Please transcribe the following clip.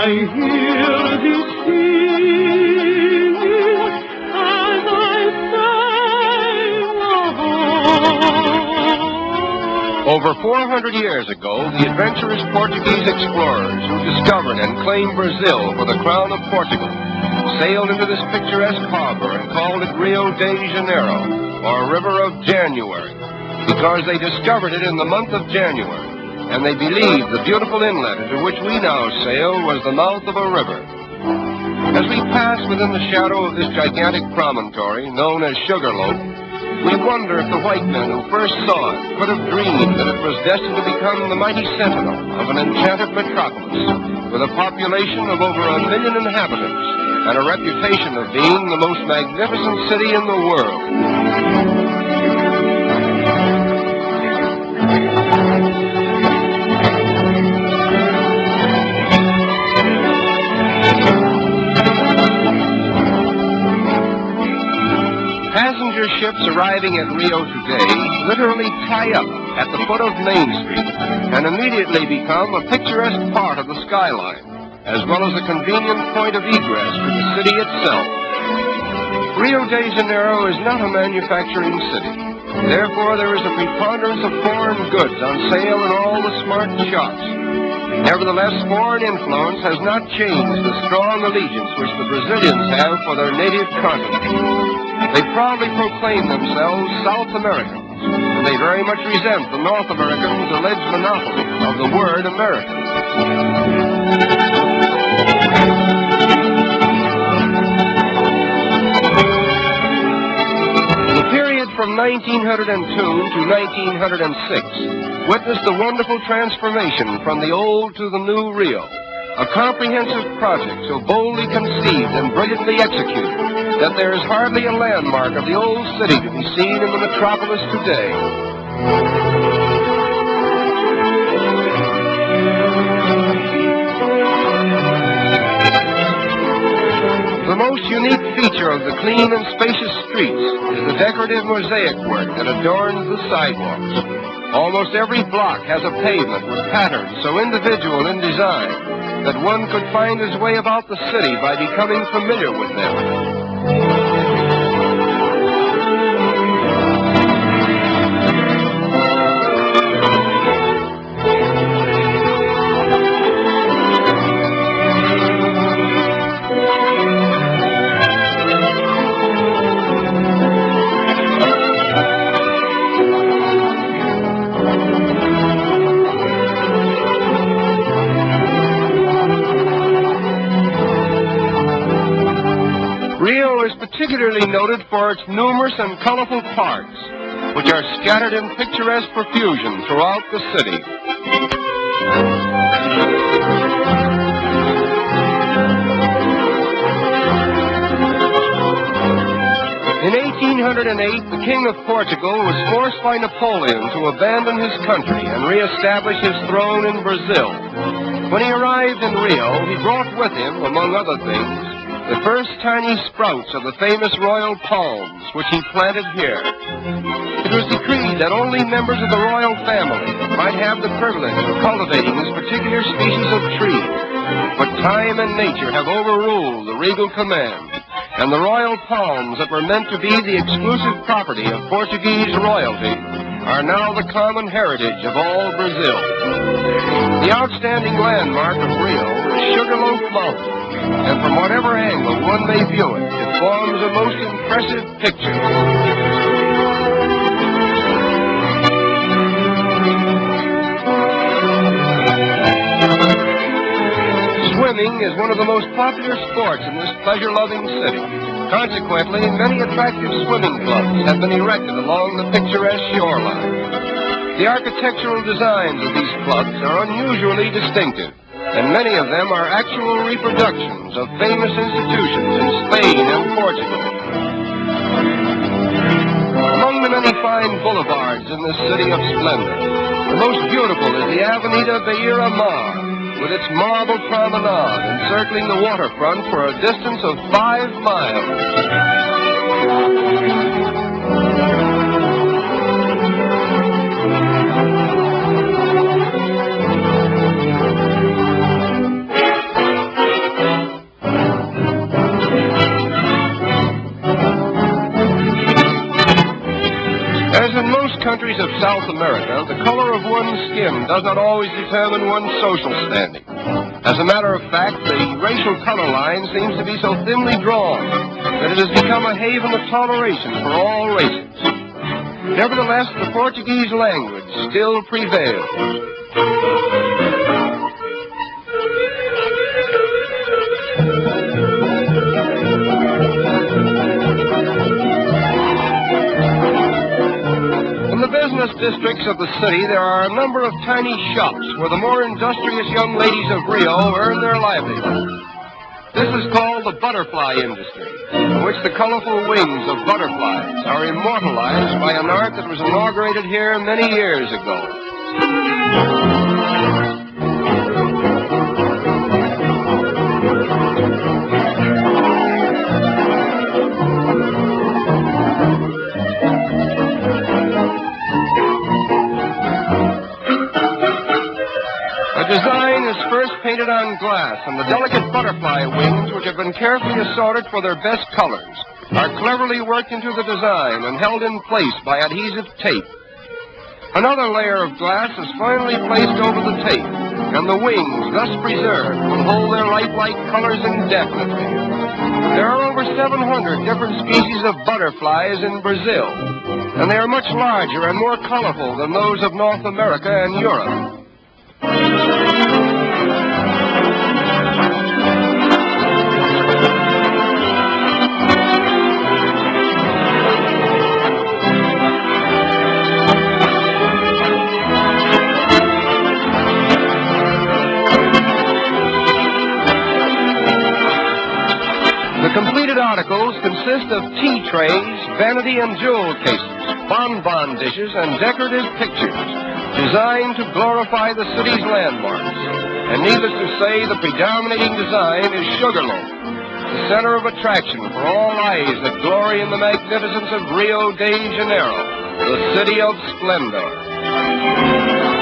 I hear thee singing as I sail along. Over 400 years ago, the adventurous Portuguese explorers who discovered and claimed Brazil for the crown of Portugal sailed into this picturesque harbor and called it Rio de Janeiro, or River of January, because they discovered it in the month of January, and they believed the beautiful inlet into which we now sail was the mouth of a river. As we pass within the shadow of this gigantic promontory, known as Sugarloaf, we wonder if the white men who first saw it could have dreamed that it was destined to become the mighty sentinel of an enchanted metropolis with a population of over 1 million inhabitants and a reputation of being the most magnificent city in the world. Passenger ships arriving at Rio today literally tie up at the foot of Main Street and immediately become a picturesque part of the skyline, as well as a convenient point of egress to the city itself. Rio de Janeiro is not a manufacturing city. Therefore, there is a preponderance of foreign goods on sale in all the smart shops. Nevertheless, foreign influence has not changed the strong allegiance which the Brazilians have for their native continent. They proudly proclaim themselves South Americans, and they very much resent the North Americans' alleged monopoly of the word American. The period from 1902 to 1906 witnessed the wonderful transformation from the old to the new Rio, a comprehensive project so boldly conceived and brilliantly executed that there is hardly a landmark of the old city to be seen in the metropolis today. The most unique feature of the clean and spacious streets is the decorative mosaic work that adorns the sidewalks. Almost every block has a pavement with patterns so individual in design that one could find his way about the city by becoming familiar with them. Rio is particularly noted for its numerous and colorful parks, which are scattered in picturesque profusion throughout the city. In 1808, the King of Portugal was forced by Napoleon to abandon his country and reestablish his throne in Brazil. When he arrived in Rio, he brought with him, among other things, the first tiny sprouts of the famous royal palms, which he planted here. It was decreed that only members of the royal family might have the privilege of cultivating this particular species of tree. But time and nature have overruled the regal command, and the royal palms that were meant to be the exclusive property of Portuguese royalty are now the common heritage of all Brazil. The outstanding landmark of Rio is Sugarloaf Mountain, and from whatever angle one may view it, it forms a most impressive picture. Swimming is one of the most popular sports in this pleasure-loving city. Consequently, many attractive swimming clubs have been erected along the picturesque shoreline. The architectural designs of these clubs are unusually distinctive, and many of them are actual reproductions of famous institutions in Spain and Portugal. Among the many fine boulevards in this city of splendor, the most beautiful is the Avenida Beira Mar, with its marble promenade encircling the waterfront for a distance of 5 miles. South America, the color of one's skin does not always determine one's social standing. As a matter of fact, the racial color line seems to be so thinly drawn that it has become a haven of toleration for all races. Nevertheless, the Portuguese language still prevails. In the business districts of the city, there are a number of tiny shops where the more industrious young ladies of Rio earn their livelihood. This is called the butterfly industry, in which the colorful wings of butterflies are immortalized by an art that was inaugurated here many years ago. The design is first painted on glass, and the delicate butterfly wings, which have been carefully assorted for their best colors, are cleverly worked into the design and held in place by adhesive tape. Another layer of glass is finally placed over the tape, and the wings, thus preserved, will hold their lifelike colors indefinitely. There are over 700 different species of butterflies in Brazil, and they are much larger and more colorful than those of North America and Europe. The completed articles consist of tea trays, vanity and jewel cases, bonbon dishes, and decorative pictures designed to glorify the city's landmarks. And needless to say, the predominating design is Sugarloaf, the center of attraction for all eyes that glory in the magnificence of Rio de Janeiro, the city of splendor.